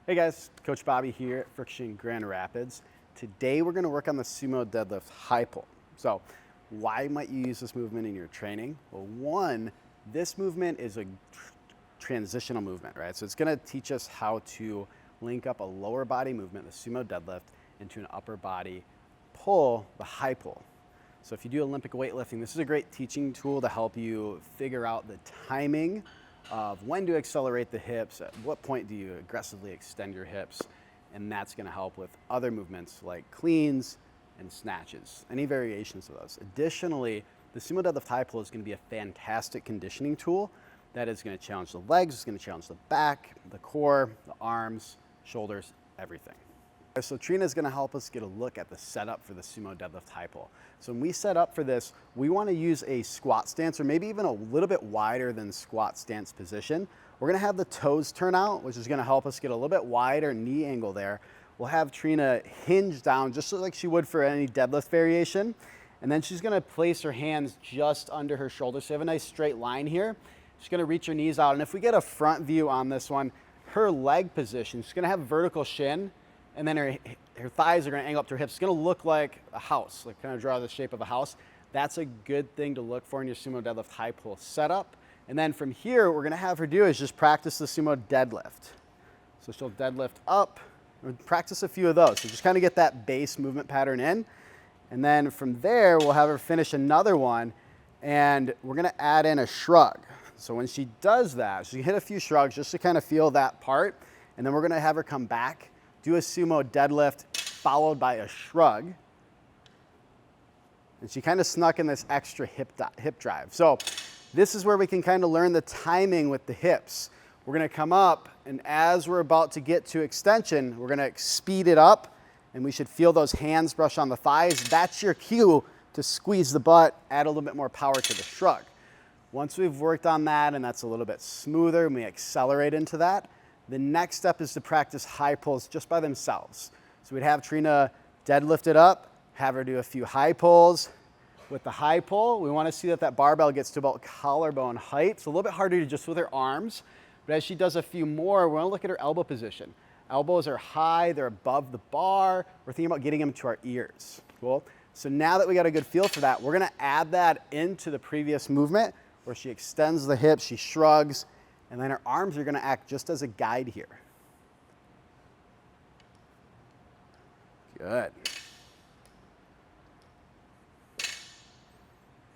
Hey guys, Coach Bobby here at Friction Grand Rapids. Today we're going to work on the Sumo deadlift high pull. So why might you use this movement in your training? Well, one, this movement is a transitional movement, right? So it's going to teach us how to link up a lower body movement, the Sumo deadlift, into an upper body pull, the high pull. So if you do Olympic weightlifting, this is a great teaching tool to help you figure out the timing of when to accelerate the hips, at what point do you aggressively extend your hips, and that's going to help with other movements like cleans and snatches, any variations of those. Additionally, the Sumo deadlift high pull is going to be a fantastic conditioning tool that is going to challenge the legs, it's going to challenge the back, the core, the arms, shoulders, everything. So Trina is going to help us get a look at the setup for the Sumo deadlift high pull. So when we set up for this, we want to use a squat stance or maybe even a little bit wider than squat stance position. We're going to have the toes turn out, which is going to help us get a little bit wider knee angle there. We'll have Trina hinge down just like she would for any deadlift variation. And then she's going to place her hands just under her shoulders. So you have a nice straight line here. She's going to reach her knees out. And if we get a front view on this one, her leg position, she's going to have vertical shin. And then her thighs are going to angle up to her hips. It's going to look like a house, like kind of draw the shape of a house. That's a good thing to look for in your Sumo deadlift high pull setup. And then from here, what we're going to have her do is just practice the Sumo deadlift. So she'll deadlift up and practice a few of those. So just kind of get that base movement pattern in. And then from there, we'll have her finish another one. And we're going to add in a shrug. So when she does that, she can hit a few shrugs just to kind of feel that part. And then we're going to have her come back, do a Sumo deadlift followed by a shrug. And she kind of snuck in this extra hip drive. So this is where we can kind of learn the timing with the hips. We're going to come up, and as we're about to get to extension, we're going to speed it up, and we should feel those hands brush on the thighs. That's your cue to squeeze the butt, add a little bit more power to the shrug. Once we've worked on that and that's a little bit smoother and we accelerate into that, the next step is to practice high pulls just by themselves. So we'd have Trina deadlift it up, have her do a few high pulls. With the high pull, we want to see that that barbell gets to about collarbone height. It's a little bit harder to just with her arms, but as she does a few more, we want to look at her elbow position. Elbows are high, they're above the bar. We're thinking about getting them to our ears. Cool. So now that we got a good feel for that, we're going to add that into the previous movement where she extends the hips, she shrugs, and then her arms are going to act just as a guide here. Good. All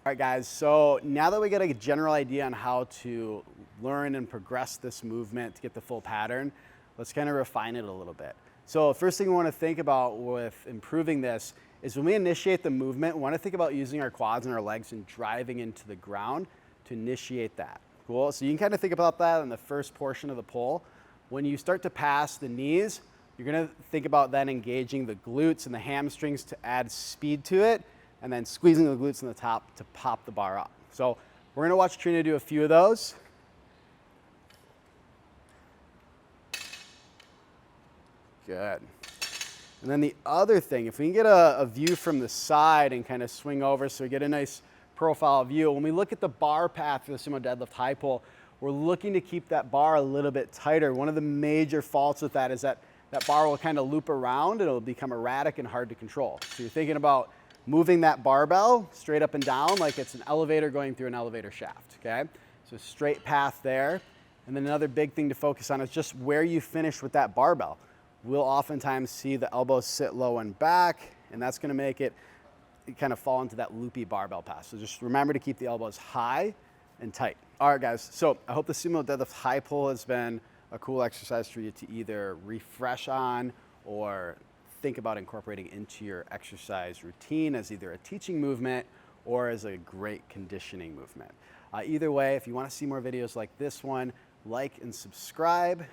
right, guys, so now that we get a general idea on how to learn and progress this movement to get the full pattern, let's kind of refine it a little bit. So first thing we want to think about with improving this is when we initiate the movement, we want to think about using our quads and our legs and driving into the ground to initiate that. Cool, so you can kind of think about that in the first portion of the pull. When you start to pass the knees, you're going to think about then engaging the glutes and the hamstrings to add speed to it, and then squeezing the glutes in the top to pop the bar up. So we're going to watch Trina do a few of those. Good. And then the other thing, if we can get a view from the side and kind of swing over so we get a nice profile view. When we look at the bar path for the Sumo deadlift high pull, we're looking to keep that bar a little bit tighter. One of the major faults with that is that that bar will kind of loop around and it'll become erratic and hard to control. So you're thinking about moving that barbell straight up and down like it's an elevator going through an elevator shaft, okay? So straight path there. And then another big thing to focus on is just where you finish with that barbell. We'll oftentimes see the elbows sit low and back, and that's gonna make it kind of fall into that loopy barbell pass. So just remember to keep the elbows high and tight. All right, guys, so I hope the Sumo deadlift high pull has been a cool exercise for you to either refresh on or think about incorporating into your exercise routine as either a teaching movement or as a great conditioning movement. Either way, if you want to see more videos like this one, like and subscribe.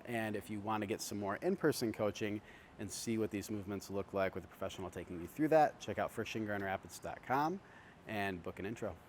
And if you want to get some more in-person coaching and see what these movements look like with a professional taking you through that, check out frictiongrandrapids.com and book an intro.